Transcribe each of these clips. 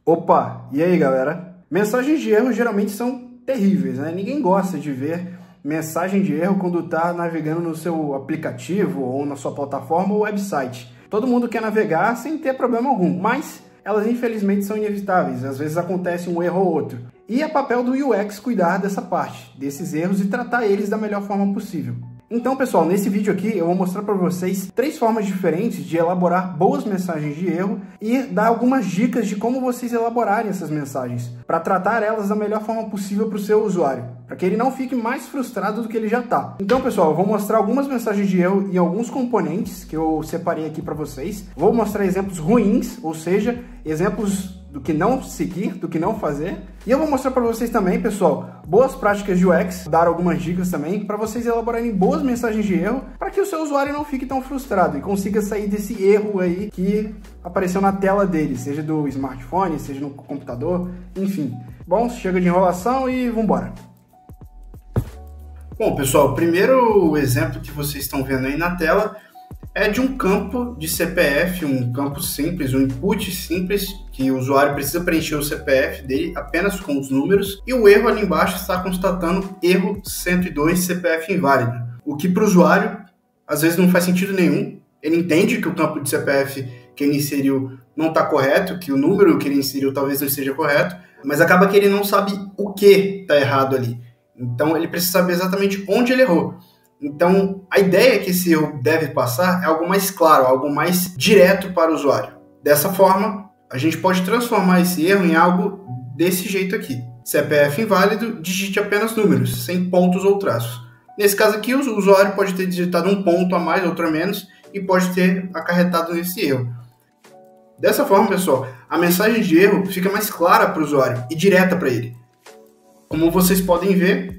Opa, e aí galera? Mensagens de erro geralmente são terríveis, né? Ninguém gosta de ver mensagem de erro quando está navegando no seu aplicativo ou na sua plataforma ou website. Todo mundo quer navegar sem ter problema algum, mas elas infelizmente são inevitáveis, às vezes acontece um erro ou outro. E é papel do UX cuidar dessa parte, desses erros e tratar eles da melhor forma possível. Então, pessoal, nesse vídeo aqui eu vou mostrar para vocês 3 formas diferentes de elaborar boas mensagens de erro e dar algumas dicas de como vocês elaborarem essas mensagens, para tratar elas da melhor forma possível para o seu usuário, para que ele não fique mais frustrado do que ele já está. Então, pessoal, eu vou mostrar algumas mensagens de erro e alguns componentes que eu separei aqui para vocês. Vou mostrar exemplos ruins, ou seja, exemplos do que não seguir, do que não fazer. E eu vou mostrar para vocês também, pessoal, boas práticas de UX, dar algumas dicas também para vocês elaborarem boas mensagens de erro, para que o seu usuário não fique tão frustrado e consiga sair desse erro aí que apareceu na tela dele, seja do smartphone, seja no computador, enfim. Bom, chega de enrolação e vambora. Bom, pessoal, o primeiro exemplo que vocês estão vendo aí na tela é de um campo de CPF, um campo simples, um input simples, que o usuário precisa preencher o CPF dele apenas com os números, e o erro ali embaixo está constatando erro 102 CPF inválido, o que para o usuário às vezes não faz sentido nenhum. Ele entende que o campo de CPF que ele inseriu não está correto, que o número que ele inseriu talvez não esteja correto, mas acaba que ele não sabe o que está errado ali. Então ele precisa saber exatamente onde ele errou. Então, a ideia que esse erro deve passar é algo mais claro, algo mais direto para o usuário. Dessa forma, a gente pode transformar esse erro em algo desse jeito aqui. CPF inválido, digite apenas números, sem pontos ou traços. Nesse caso aqui, o usuário pode ter digitado um ponto a mais, outro a menos, e pode ter acarretado nesse erro. Dessa forma, pessoal, a mensagem de erro fica mais clara para o usuário e direta para ele. Como vocês podem ver,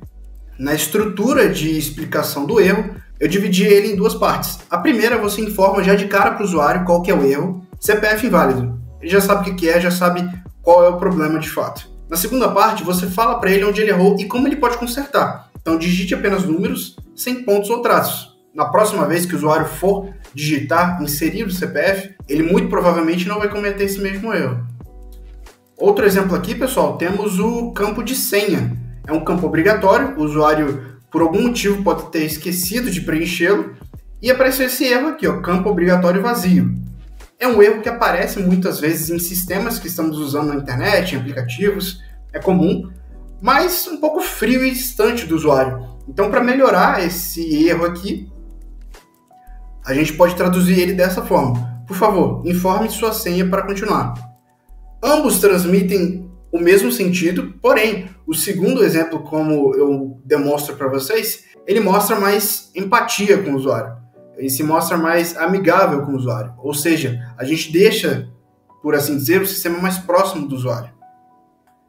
na estrutura de explicação do erro, eu dividi ele em 2 partes. A primeira, você informa já de cara para o usuário qual que é o erro, CPF inválido. Ele já sabe o que é, já sabe qual é o problema de fato. Na segunda parte, você fala para ele onde ele errou e como ele pode consertar. Então, digite apenas números, sem pontos ou traços. Na próxima vez que o usuário for digitar, inserir o CPF, ele muito provavelmente não vai cometer esse mesmo erro. Outro exemplo aqui, pessoal, temos o campo de senha. É um campo obrigatório, o usuário, por algum motivo, pode ter esquecido de preenchê-lo, e apareceu esse erro aqui, ó, campo obrigatório vazio. É um erro que aparece muitas vezes em sistemas que estamos usando na internet, em aplicativos, é comum, mas um pouco frio e distante do usuário. Então, para melhorar esse erro aqui, a gente pode traduzir ele dessa forma. Por favor, informe sua senha para continuar. Ambos transmitem o mesmo sentido, porém, o segundo exemplo, como eu demonstro para vocês, ele mostra mais empatia com o usuário. Ele se mostra mais amigável com o usuário. Ou seja, a gente deixa, por assim dizer, o sistema mais próximo do usuário.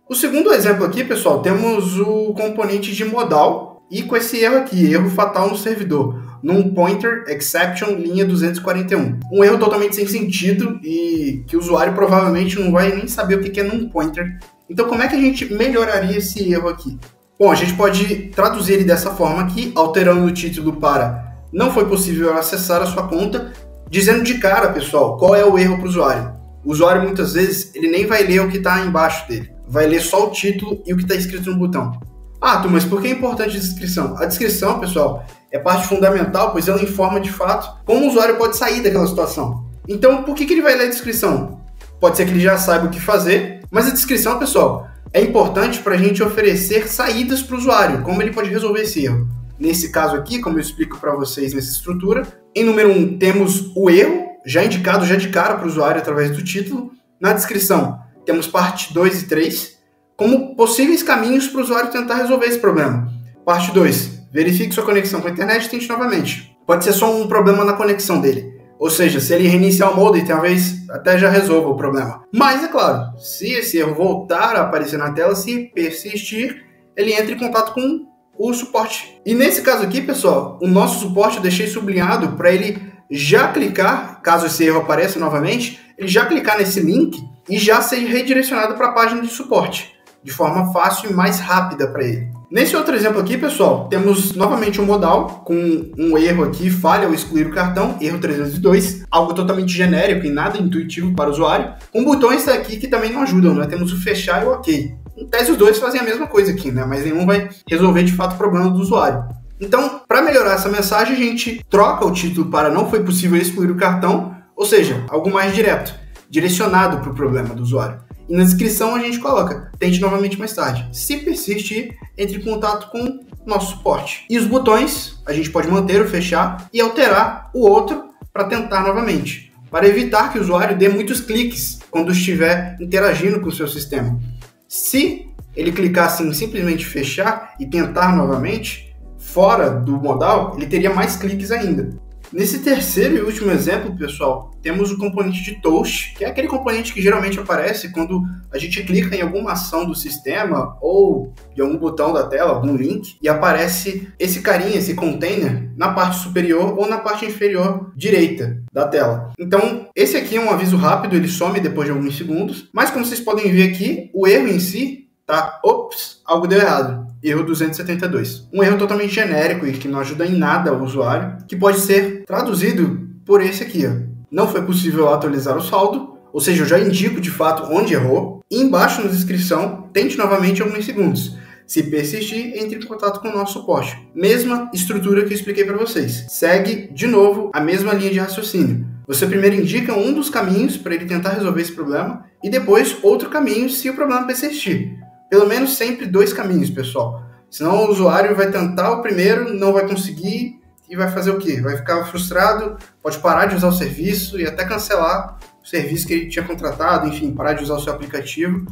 O segundo exemplo aqui, pessoal, temos o componente de modal e com esse erro aqui, erro fatal no servidor, num pointer exception linha 241. Um erro totalmente sem sentido e que o usuário provavelmente não vai nem saber o que é num pointer. Então, como é que a gente melhoraria esse erro aqui? Bom, a gente pode traduzir ele dessa forma aqui, alterando o título para não foi possível acessar a sua conta, dizendo de cara, pessoal, qual é o erro para o usuário. O usuário, muitas vezes, ele nem vai ler o que está embaixo dele. Vai ler só o título e o que está escrito no botão. Ah, mas por que é importante a descrição? A descrição, pessoal, é parte fundamental, pois ela informa de fato como o usuário pode sair daquela situação. Então, por que ele vai ler a descrição? Pode ser que ele já saiba o que fazer, mas a descrição, pessoal, é importante para a gente oferecer saídas para o usuário, como ele pode resolver esse erro. Nesse caso aqui, como eu explico para vocês nessa estrutura, em número 1 temos o erro, já indicado já de cara para o usuário através do título. Na descrição, temos parte 2 e 3, como possíveis caminhos para o usuário tentar resolver esse problema. Parte 2, verifique sua conexão com a internet e tente novamente. Pode ser só um problema na conexão dele. Ou seja, se ele reiniciar o modem, talvez até já resolva o problema. Mas, é claro, se esse erro voltar a aparecer na tela, se persistir, ele entra em contato com o suporte. E nesse caso aqui, pessoal, o nosso suporte eu deixei sublinhado para ele já clicar, caso esse erro apareça novamente, ele já clicar nesse link e já ser redirecionado para a página de suporte, de forma fácil e mais rápida para ele. Nesse outro exemplo aqui, pessoal, temos novamente um modal com um erro aqui, falha ao excluir o cartão, erro 302, algo totalmente genérico e nada intuitivo para o usuário, com botões aqui que também não ajudam, né? Temos o fechar e o ok. Em tese, os dois fazem a mesma coisa aqui, né? Mas nenhum vai resolver de fato o problema do usuário. Então, para melhorar essa mensagem, a gente troca o título para não foi possível excluir o cartão, ou seja, algo mais direto, direcionado para o problema do usuário. E na descrição a gente coloca, tente novamente mais tarde. Se persistir, entre em contato com o nosso suporte. E os botões, a gente pode manter ou fechar e alterar o outro para tentar novamente, para evitar que o usuário dê muitos cliques quando estiver interagindo com o seu sistema. Se ele clicar assim, simplesmente fechar e tentar novamente, fora do modal, ele teria mais cliques ainda. Nesse terceiro e último exemplo, pessoal, temos o componente de toast, que é aquele componente que geralmente aparece quando a gente clica em alguma ação do sistema ou de algum botão da tela, algum link, e aparece esse carinha, esse container, na parte superior ou na parte inferior direita da tela. Então, esse aqui é um aviso rápido, ele some depois de alguns segundos, mas como vocês podem ver aqui, o erro em si tá, ops, algo deu errado. Erro 272. Um erro totalmente genérico e que não ajuda em nada o usuário, que pode ser traduzido por esse aqui, ó. Não foi possível atualizar o saldo, ou seja, eu já indico de fato onde errou. E embaixo na descrição, tente novamente alguns segundos. Se persistir, entre em contato com o nosso suporte. Mesma estrutura que eu expliquei para vocês. Segue, de novo, a mesma linha de raciocínio. Você primeiro indica um dos caminhos para ele tentar resolver esse problema e depois outro caminho se o problema persistir. Pelo menos sempre 2 caminhos, pessoal. Senão o usuário vai tentar o primeiro, não vai conseguir e vai fazer o quê? Vai ficar frustrado, pode parar de usar o serviço e até cancelar o serviço que ele tinha contratado, enfim, parar de usar o seu aplicativo,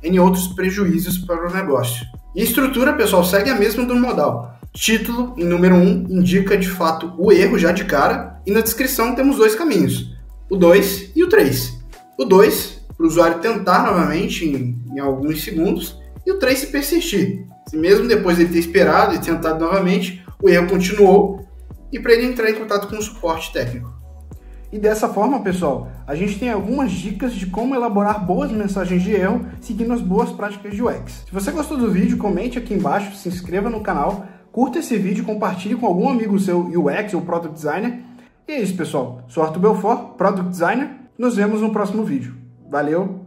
entre outros prejuízos para o negócio. E a estrutura, pessoal, segue a mesma do modal. Título, em número 1, indica de fato o erro já de cara e na descrição temos 2 caminhos, o 2 e o 3. O 2, para o usuário tentar novamente em alguns segundos, e o 3 se persistir. Se mesmo depois de ele ter esperado e tentado novamente, o erro continuou e para ele entrar em contato com o suporte técnico. E dessa forma, pessoal, a gente tem algumas dicas de como elaborar boas mensagens de erro seguindo as boas práticas de UX. Se você gostou do vídeo, comente aqui embaixo, se inscreva no canal, curta esse vídeo, compartilhe com algum amigo seu UX ou Product Designer. E é isso, pessoal. Sou Arthur Belfort, Product Designer. Nos vemos no próximo vídeo. Valeu!